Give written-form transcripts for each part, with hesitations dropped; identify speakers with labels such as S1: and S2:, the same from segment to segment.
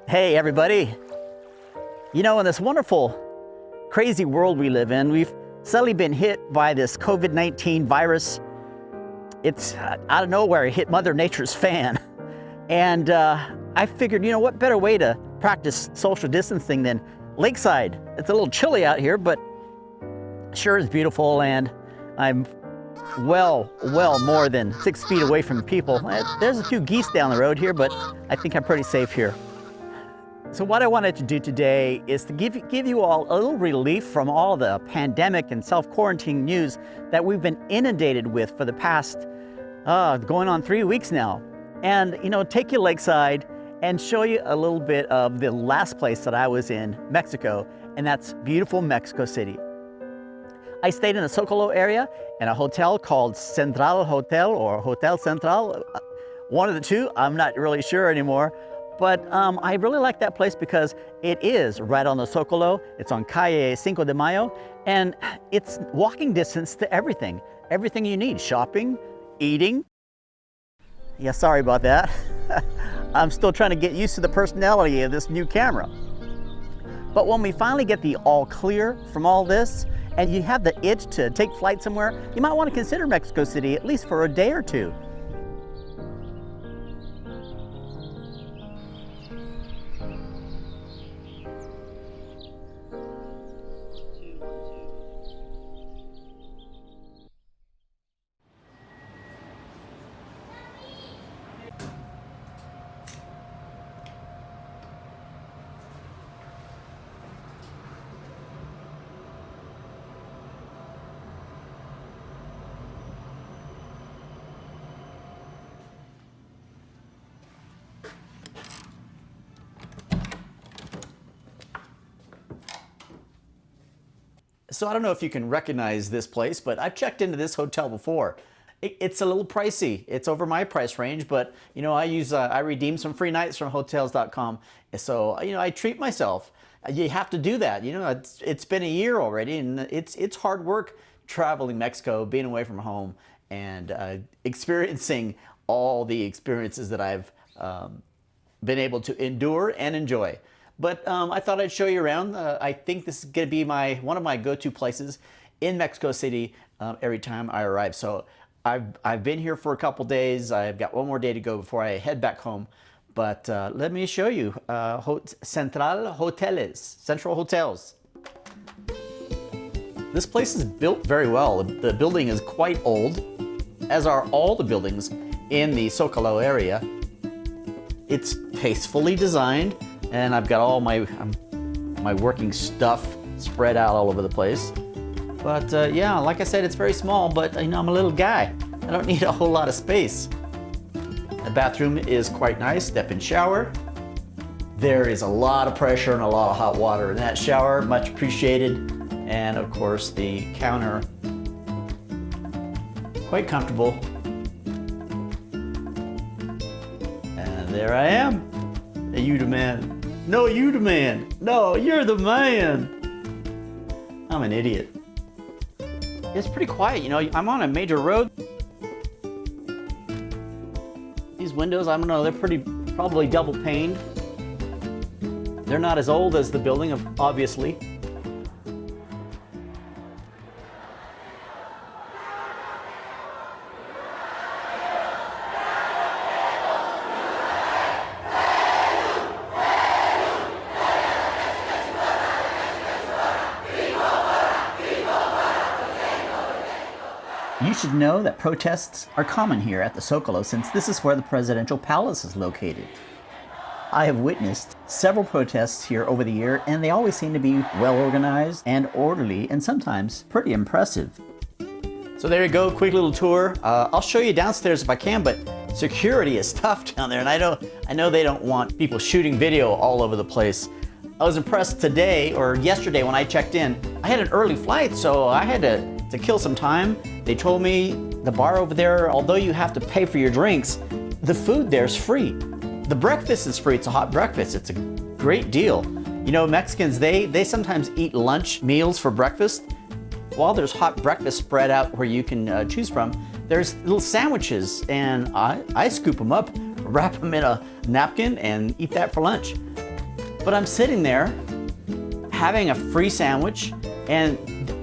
S1: Hey everybody. You know, in this wonderful, crazy world we live in, we've suddenly been hit by this COVID-19 virus. It's out of nowhere, it hit Mother Nature's fan. And I figured, you know, what better way to practice social distancing than lakeside? It's a little chilly out here, but sure is beautiful, and I'm well more than 6 feet away from people. There's a few geese down the road here, but I think I'm pretty safe here. So what I wanted to do today is to give you all a little relief from all the pandemic and self-quarantine news that we've been inundated with for the past, going on 3 weeks now. And, you know, take you lakeside and show you a little bit of the last place that I was in, Mexico, and that's beautiful Mexico City. I stayed in the Zocalo area in a hotel called Central Hotel or Hotel Central. One of the two, I'm not really sure anymore. But I really like that place because it is right on the Zocalo. It's on Calle 5 de Mayo, and it's walking distance to everything. Everything you need, shopping, eating. Yeah, sorry about that. I'm still trying to get used to the personality of this new camera. But when we finally get the all clear from all this, and you have the itch to take flight somewhere, you might want to consider Mexico City at least for a day or two. So I don't know if you can recognize this place, but I've checked into this hotel before. It's a little pricey. It's over my price range, but you know, I redeem some free nights from hotels.com. So, you know, I treat myself. You have to do that. You know, it's been a year already, and it's hard work traveling Mexico, being away from home, and experiencing all the experiences that I've been able to endure and enjoy. But I thought I'd show you around. I think this is going to be one of my go-to places in Mexico City every time I arrive. So I've been here for a couple days. I've got one more day to go before I head back home. But let me show you Central Hotels. This place is built very well. The building is quite old, as are all the buildings in the Zocalo area. It's tastefully designed, and I've got all my working stuff spread out all over the place. But yeah, like I said, it's very small, but you know, I'm a little guy. I don't need a whole lot of space. The bathroom is quite nice, step-in shower. There is a lot of pressure and a lot of hot water in that shower, much appreciated. And of course, the counter, quite comfortable. And there I am. You the man. No, you the man. No, you're the man. I'm an idiot. It's pretty quiet, you know. I'm on a major road. These windows, I don't know, they're probably double paned. They're not as old as the building, obviously. You should know that protests are common here at the Zocalo, since this is where the presidential palace is located. I have witnessed several protests here over the year, and they always seem to be well organized and orderly, and sometimes pretty impressive. So there you go, quick little tour. I'll show you downstairs if I can, but security is tough down there, and I know they don't want people shooting video all over the place. I was impressed today, or yesterday when I checked in. I had an early flight, so I had to kill some time. They told me the bar over there, although you have to pay for your drinks, the food there's free. The breakfast is free. It's a hot breakfast. It's a great deal. You know, Mexicans, they sometimes eat lunch meals for breakfast. While there's hot breakfast spread out where you can choose from, there's little sandwiches, and I scoop them up, wrap them in a napkin, and eat that for lunch. But I'm sitting there having a free sandwich, and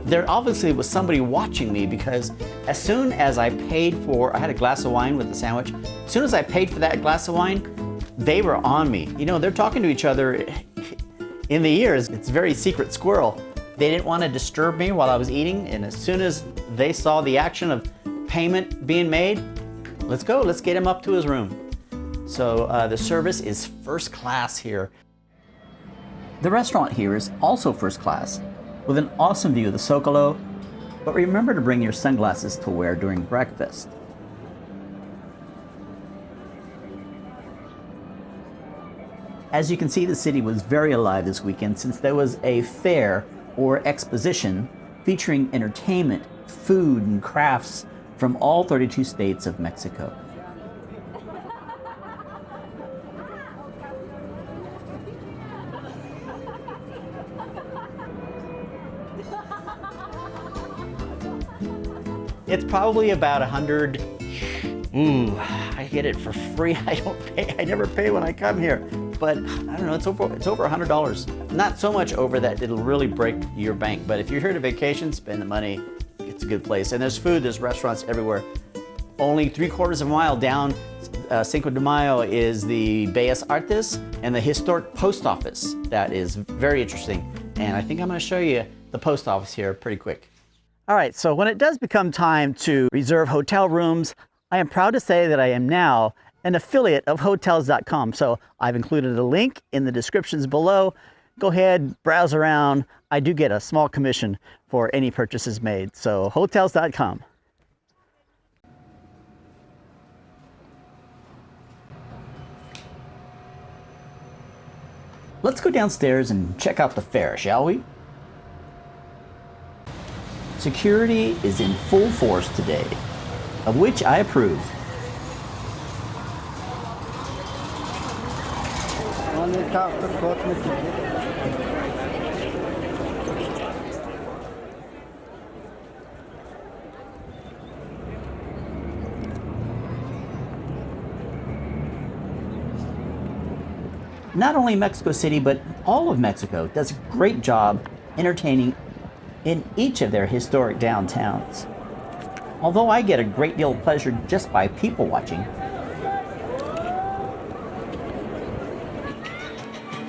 S1: there obviously was somebody watching me, because as soon as I paid for, I had a glass of wine with the sandwich, as soon as I paid for that glass of wine, they were on me. You know, they're talking to each other in the ears. It's very secret squirrel. They didn't want to disturb me while I was eating, and as soon as they saw the action of payment being made, let's go, let's get him up to his room. So the service is first class here. The restaurant here is also first class, with an awesome view of the Zocalo, but remember to bring your sunglasses to wear during breakfast. As you can see, the city was very alive this weekend, since there was a fair or exposition featuring entertainment, food, and crafts from all 32 states of Mexico. It's probably about 100. I get it for free. I don't pay. I never pay when I come here. But I don't know, it's over $100. Not so much over that it'll really break your bank, but if you're here to vacation, spend the money. It's a good place. And there's food, there's restaurants everywhere. Only 3/4 of a mile down Cinco de Mayo is the Bellas Artes and the historic post office. That is very interesting. And I think I'm gonna show you the post office here pretty quick. All right, so when it does become time to reserve hotel rooms, I am proud to say that I am now an affiliate of Hotels.com. So I've included a link in the descriptions below. Go ahead, browse around. I do get a small commission for any purchases made. So Hotels.com. Let's go downstairs and check out the fair, shall we? Security is in full force today, of which I approve. Not only Mexico City, but all of Mexico does a great job entertaining in each of their historic downtowns. Although I get a great deal of pleasure just by people watching,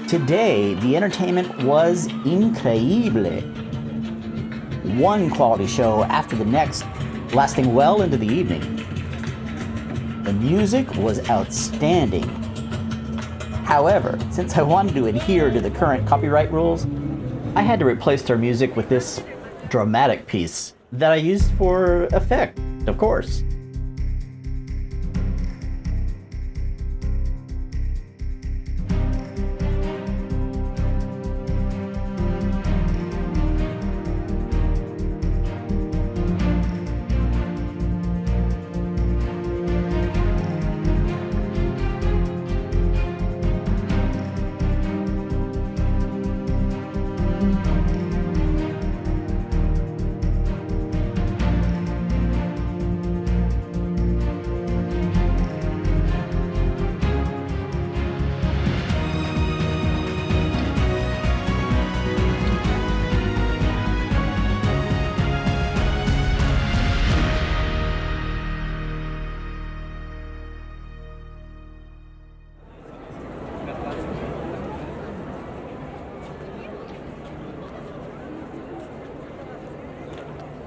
S1: today the entertainment was increíble. One quality show after the next, lasting well into the evening. The music was outstanding. However, since I wanted to adhere to the current copyright rules, I had to replace their music with this dramatic piece that I used for effect, of course.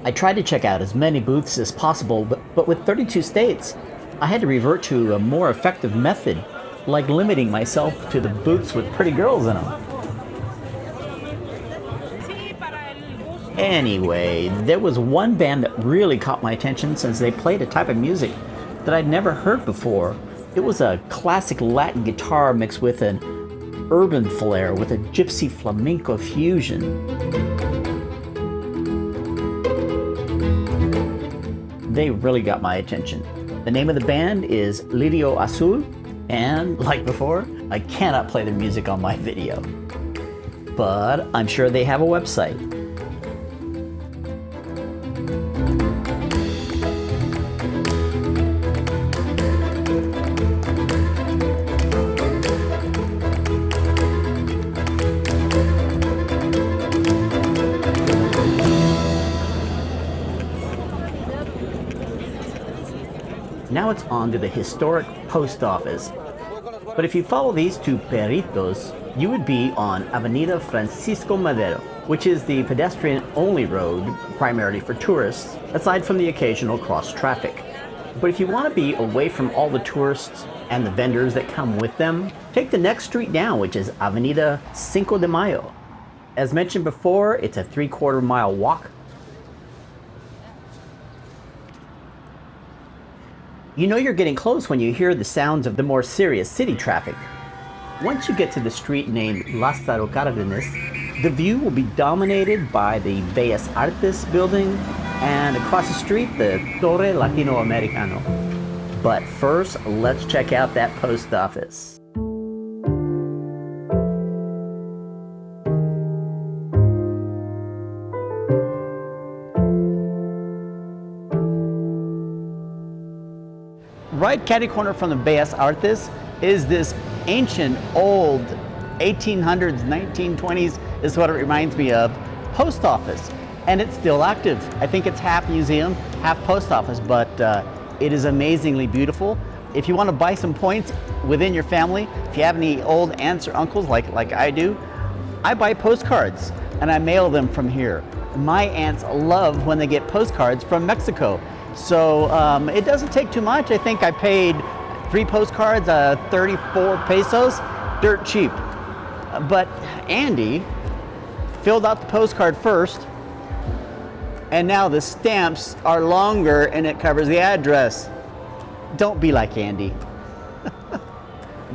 S1: I tried to check out as many booths as possible, but with 32 states, I had to revert to a more effective method, like limiting myself to the booths with pretty girls in them. Anyway, there was one band that really caught my attention since they played a type of music that I'd never heard before. It was a classic Latin guitar mixed with an urban flair with a gypsy flamenco fusion. They really got my attention. The name of the band is Lirio Azul, and like before, I cannot play their music on my video, but I'm sure they have a website. Now it's on to the historic post office. But if you follow these two perritos, you would be on Avenida Francisco Madero, which is the pedestrian-only road primarily for tourists, aside from the occasional cross traffic. But if you want to be away from all the tourists and the vendors that come with them, take the next street down, which is Avenida Cinco de Mayo. As mentioned before, it's a 3/4 mile walk. You know you're getting close when you hear the sounds of the more serious city traffic. Once you get to the street named Lázaro Cárdenas, the view will be dominated by the Bellas Artes building and across the street, the Torre Latinoamericano. But first, let's check out that post office. Right catty corner from the Bellas Artes is this ancient, old 1800s, 1920s is what it reminds me of, post office. And it's still active. I think it's half museum, half post office, but it is amazingly beautiful. If you want to buy some points within your family, if you have any old aunts or uncles like I do, I buy postcards and I mail them from here. My aunts love when they get postcards from Mexico. So it doesn't take too much. I think I paid 3 postcards, 34 pesos, dirt cheap. But Andy filled out the postcard first, and now the stamps are longer and it covers the address. Don't be like Andy.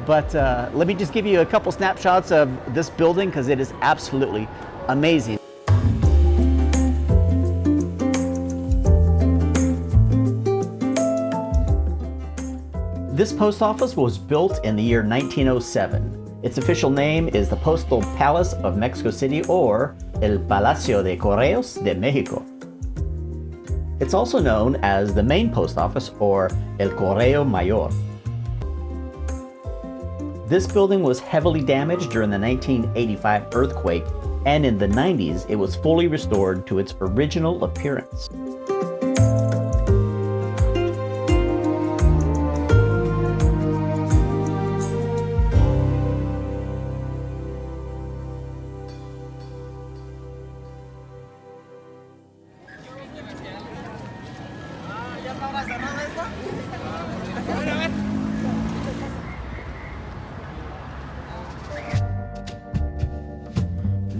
S1: But let me just give you a couple snapshots of this building because it is absolutely amazing. This post office was built in the year 1907. Its official name is the Postal Palace of Mexico City, or El Palacio de Correos de México. It's also known as the main post office, or El Correo Mayor. This building was heavily damaged during the 1985 earthquake, and in the 90s it was fully restored to its original appearance.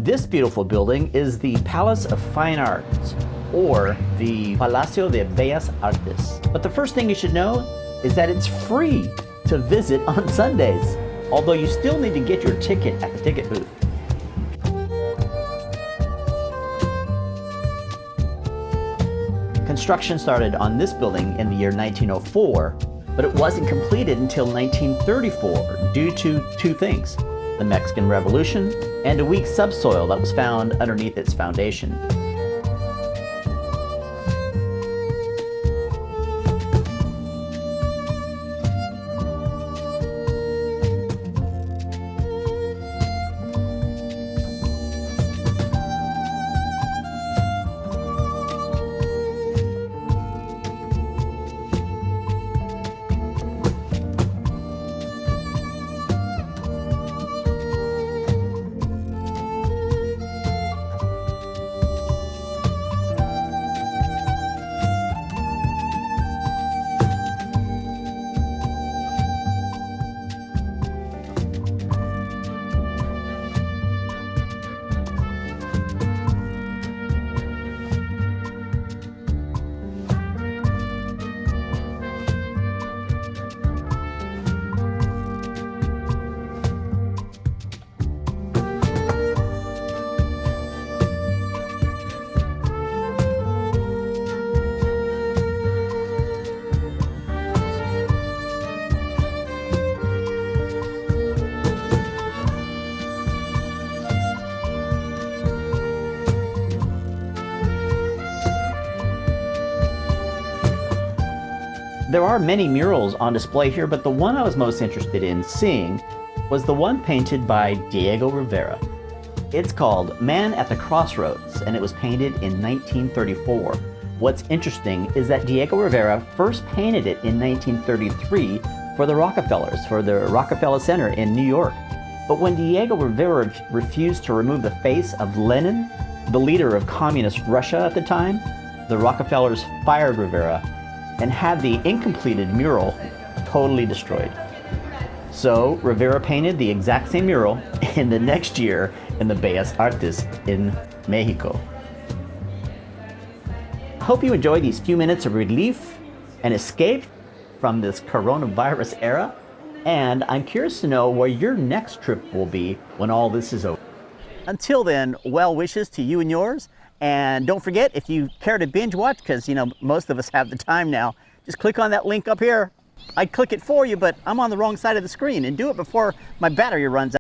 S1: This beautiful building is the Palace of Fine Arts, or the Palacio de Bellas Artes. But the first thing you should know is that it's free to visit on Sundays, although you still need to get your ticket at the ticket booth. Construction started on this building in the year 1904, but it wasn't completed until 1934 due to 2 things: the Mexican Revolution and a weak subsoil that was found underneath its foundation. There are many murals on display here, but the one I was most interested in seeing was the one painted by Diego Rivera. It's called Man at the Crossroads, and it was painted in 1934. What's interesting is that Diego Rivera first painted it in 1933 for the Rockefellers, for the Rockefeller Center in New York. But when Diego Rivera refused to remove the face of Lenin, the leader of communist Russia at the time, the Rockefellers fired Rivera and had the incompleted mural totally destroyed. So Rivera painted the exact same mural in the next year in the Bellas Artes in Mexico. I hope you enjoy these few minutes of relief and escape from this coronavirus era, and I'm curious to know where your next trip will be when all this is over. Until then, well wishes to you and yours. And don't forget, if you care to binge watch, because most of us have the time now, just click on that link up here. I'd click it for you, but I'm on the wrong side of the screen, and do it before my battery runs out.